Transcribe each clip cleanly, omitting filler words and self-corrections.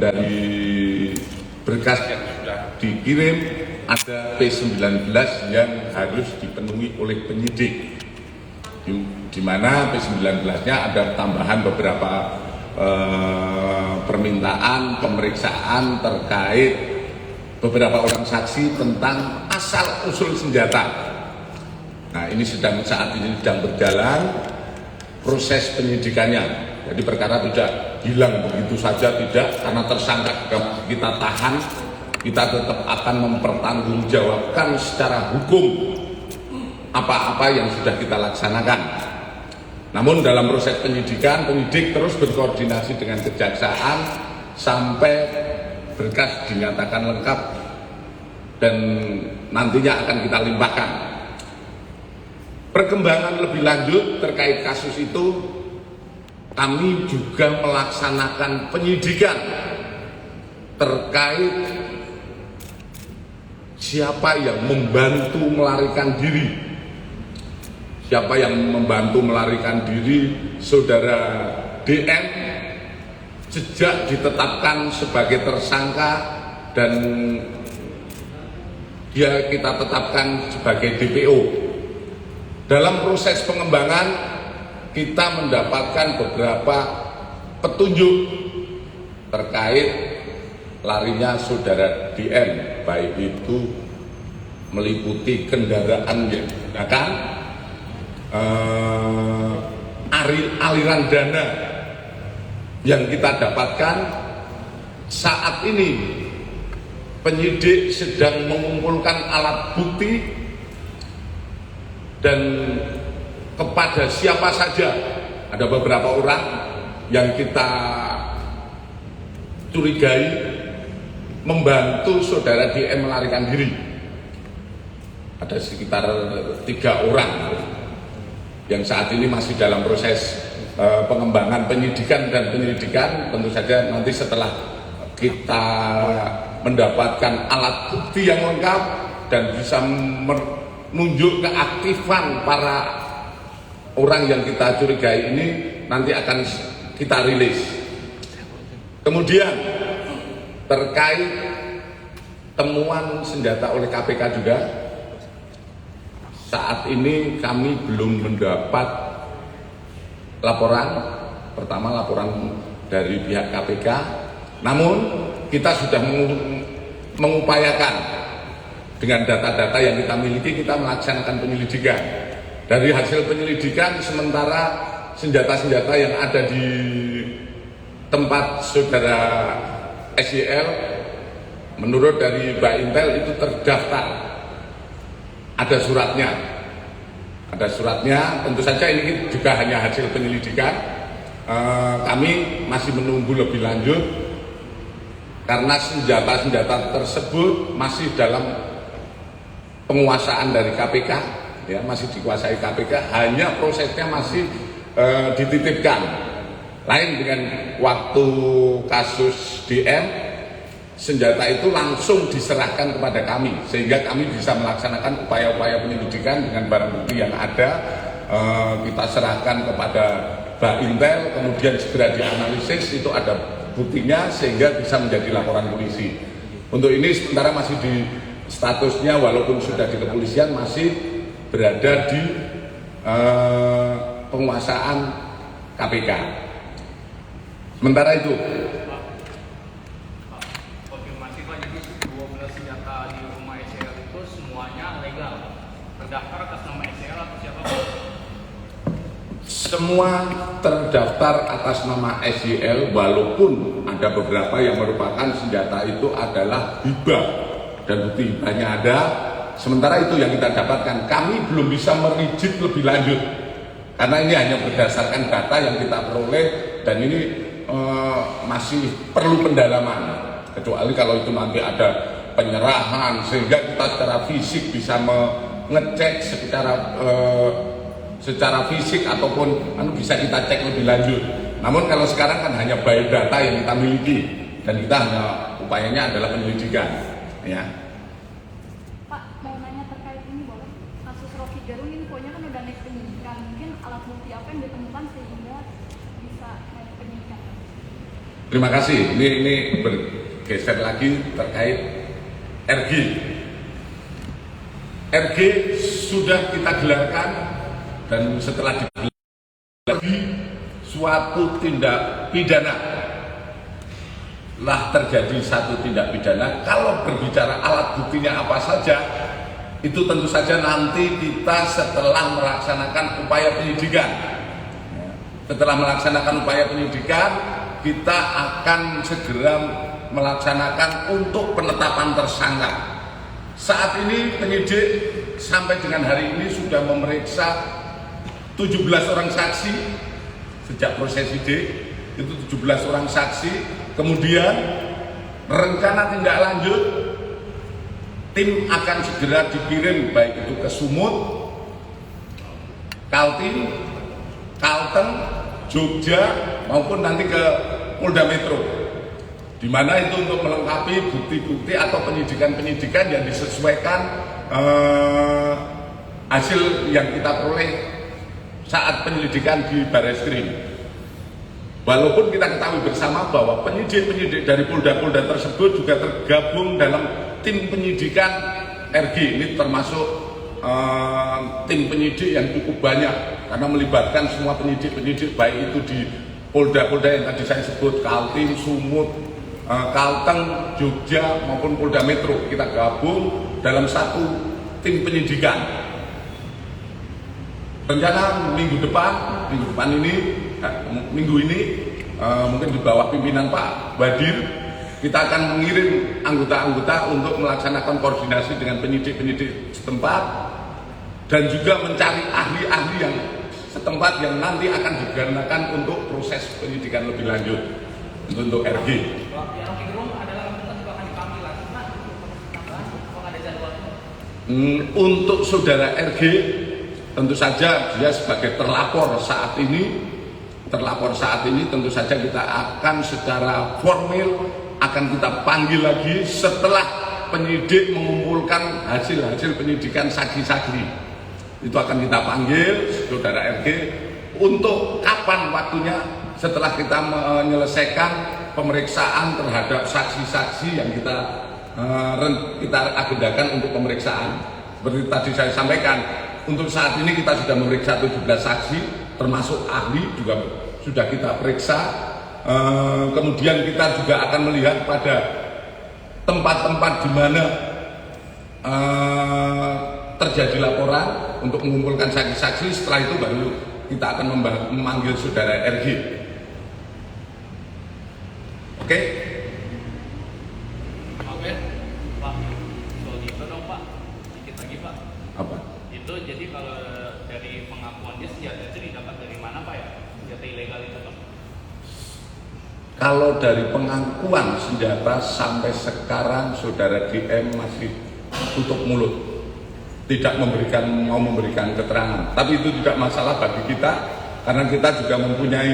dari berkas yang sudah dikirim ada P19 yang harus dipenuhi oleh penyidik, di mana P19-nya ada tambahan beberapa permintaan pemeriksaan terkait beberapa orang saksi tentang asal usul senjata. Nah, ini saat ini sedang berjalan proses penyidikannya. Jadi perkara tidak hilang begitu saja, tidak, karena tersangka juga kita tahan, kita tetap akan mempertanggungjawabkan secara hukum apa-apa yang sudah kita laksanakan. Namun dalam proses penyidikan, penyidik terus berkoordinasi dengan kejaksaan sampai berkas dinyatakan lengkap dan nantinya akan kita limpahkan. Perkembangan lebih lanjut terkait kasus itu, kami juga melaksanakan penyidikan terkait siapa yang membantu melarikan diri. Siapa yang membantu melarikan diri saudara DM sejak ditetapkan sebagai tersangka dan dia kita tetapkan sebagai DPO. Dalam proses pengembangan kita mendapatkan beberapa petunjuk terkait larinya saudara DM, baik itu meliputi kendaraan yang digunakan, aliran dana yang kita dapatkan. Saat ini penyidik sedang mengumpulkan alat bukti dan kepada siapa saja, ada beberapa orang yang kita curigai membantu saudara DM melarikan diri. Ada sekitar 3 orang yang saat ini masih dalam proses pengembangan penyidikan dan penyelidikan. Tentu saja nanti setelah kita mendapatkan alat bukti yang lengkap dan bisa menunjuk keaktifan para orang yang kita curigai ini, nanti akan kita rilis. Kemudian terkait temuan senjata oleh KPK juga, saat ini kami belum mendapat laporan. Pertama, laporan dari pihak KPK, namun kita sudah mengupayakan dengan data-data yang kita miliki, kita melaksanakan penyelidikan. Dari hasil penyelidikan sementara senjata-senjata yang ada di tempat saudara SYL, menurut dari Mbak Intel itu terdaftar, ada suratnya. Tentu saja ini juga hanya hasil penyelidikan. Kami masih menunggu lebih lanjut karena senjata-senjata tersebut masih dalam penguasaan dari KPK. Ya, masih dikuasai KPK, hanya prosesnya masih dititipkan. Lain dengan waktu kasus DM, senjata itu langsung diserahkan kepada kami, sehingga kami bisa melaksanakan upaya-upaya penyelidikan dengan barang bukti yang ada. Kita serahkan kepada Mbak Intel, kemudian segera dianalisis, itu ada buktinya sehingga bisa menjadi laporan polisi. Untuk ini sementara masih di statusnya, walaupun sudah di kepolisian, masih berada di penguasaan KPK. Sementara itu. Konfirmasi Pak, jadi 12 senjata di rumah SYL itu semuanya legal, terdaftar atas nama SYL atau siapa Pak? Semua terdaftar atas nama SYL, walaupun ada beberapa yang merupakan senjata itu adalah hibah dan bukti hibahnya ada. Sementara itu yang kita dapatkan, kami belum bisa merijuk lebih lanjut karena ini hanya berdasarkan data yang kita peroleh dan ini masih perlu pendalaman, kecuali kalau itu nanti ada penyerahan sehingga kita secara fisik bisa mengecek secara fisik ataupun bisa kita cek lebih lanjut. Namun kalau sekarang kan hanya biodata yang kita miliki dan kita hanya upayanya adalah penyelidikan, ya. Jarum infonya kan udah naik penyidikan, mungkin alat bukti apa yang ditemukan sehingga bisa naik penyidikan? Terima kasih. Ini bergeser lagi terkait RG. RG sudah kita gelarkan dan setelah digelar lagi suatu tindak pidana lah terjadi satu tindak pidana. Kalau berbicara alat buktinya apa saja, itu tentu saja nanti kita setelah melaksanakan upaya penyidikan. Setelah melaksanakan upaya penyidikan, kita akan segera melaksanakan untuk penetapan tersangka. Saat ini penyidik sampai dengan hari ini sudah memeriksa 17 orang saksi sejak proses sidik, itu 17 orang saksi. Kemudian rencana tindak lanjut, tim akan segera dikirim baik itu ke Sumut, Kaltim, Kalteng, Jogja maupun nanti ke Polda Metro, di mana itu untuk melengkapi bukti-bukti atau penyidikan-penyidikan yang disesuaikan hasil yang kita peroleh saat penyelidikan di Barreskrim. Walaupun kita ketahui bersama bahwa penyidik-penyidik dari polda-polda tersebut juga tergabung dalam tim penyidikan RG. Ini termasuk tim penyidik yang cukup banyak karena melibatkan semua penyidik-penyidik baik itu di polda-polda yang tadi saya sebut, Kaltim, Sumut, Kalteng, Jogja maupun Polda Metro. Kita gabung dalam satu tim penyidikan. Rencana minggu depan minggu ini mungkin di bawah pimpinan Pak Badir, kita akan mengirim anggota-anggota untuk melaksanakan koordinasi dengan penyidik-penyidik setempat dan juga mencari ahli-ahli yang setempat yang nanti akan digunakan untuk proses penyidikan lebih lanjut untuk RG. Untuk saudara RG, tentu saja dia sebagai terlapor saat ini tentu saja kita akan secara formal akan kita panggil lagi setelah penyidik mengumpulkan hasil-hasil penyidikan saksi-saksi. Itu akan kita panggil saudara RG untuk kapan waktunya setelah kita menyelesaikan pemeriksaan terhadap saksi-saksi yang kita agendakan untuk pemeriksaan. Seperti tadi saya sampaikan, untuk saat ini kita sudah memeriksa 17 saksi, termasuk ahli juga sudah kita periksa. Kemudian kita juga akan melihat pada tempat-tempat di mana terjadi laporan untuk mengumpulkan saksi-saksi. Setelah itu baru kita akan memanggil saudara RG. Oke? Oke, Pak. Soal itu dong Pak, dikit lagi Pak. Apa? Itu jadi kalau dari pengakuan dia senjata itu didapat dari mana Pak ya? Senjata ilegal itu Pak? Kalau dari pengakuan senjata sampai sekarang saudara DM masih tutup mulut, tidak mau memberikan keterangan. Tapi itu tidak masalah bagi kita karena kita juga mempunyai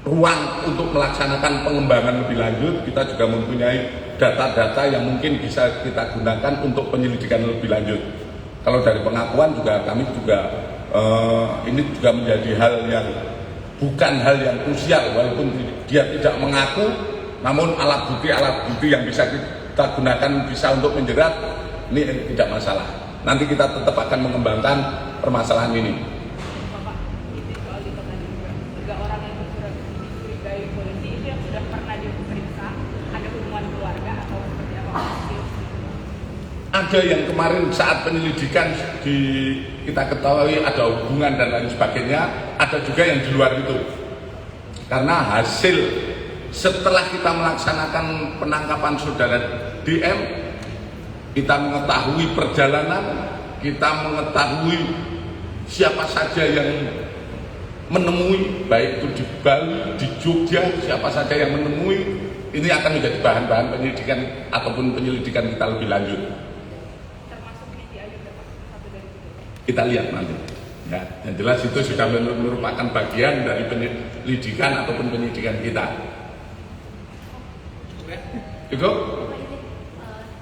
ruang untuk melaksanakan pengembangan lebih lanjut. Kita juga mempunyai data-data yang mungkin bisa kita gunakan untuk penyelidikan lebih lanjut. Kalau dari pengakuan juga kami juga ini juga menjadi bukan hal yang krusial, walaupun dia tidak mengaku, namun alat bukti yang bisa kita gunakan bisa untuk menjerat, ini tidak masalah. Nanti kita tetap akan mengembangkan permasalahan ini. Bapak, itu soal itu tadi, 3 orang yang dicurigai polisi itu yang sudah pernah diperiksa, ada hubungan keluarga atau seperti apa? Ada yang kemarin saat penyelidikan kita ketahui ada hubungan dan lain sebagainya, ada juga yang di luar itu. Karena hasil setelah kita melaksanakan penangkapan saudara DM, kita mengetahui perjalanan, kita mengetahui siapa saja yang menemui, baik itu di Bali, di Jogja, siapa saja yang menemui, ini akan menjadi bahan-bahan penyelidikan ataupun penyelidikan kita lebih lanjut. Kita lihat nanti, ya. Yang jelas itu sudah merupakan bagian dari penyelidikan ataupun penyidikan kita. Itu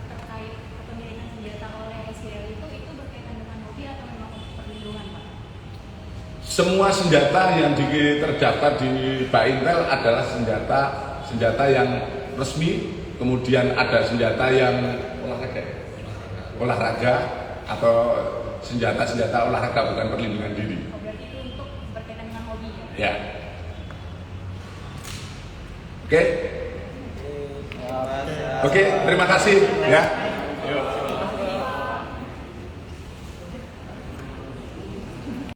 terkait kepemilikan senjata oleh SBL itu berkaitan dengan hobi atau memang perlindungan, Pak? semua senjata yang terdaftar di Baintel adalah senjata yang resmi, kemudian ada senjata yang olahraga atau senjata olahraga, bukan perlindungan diri. Oh, berarti itu untuk berkaitan dengan hobi ya? Ya. Oke. Oke, terima kasih ya.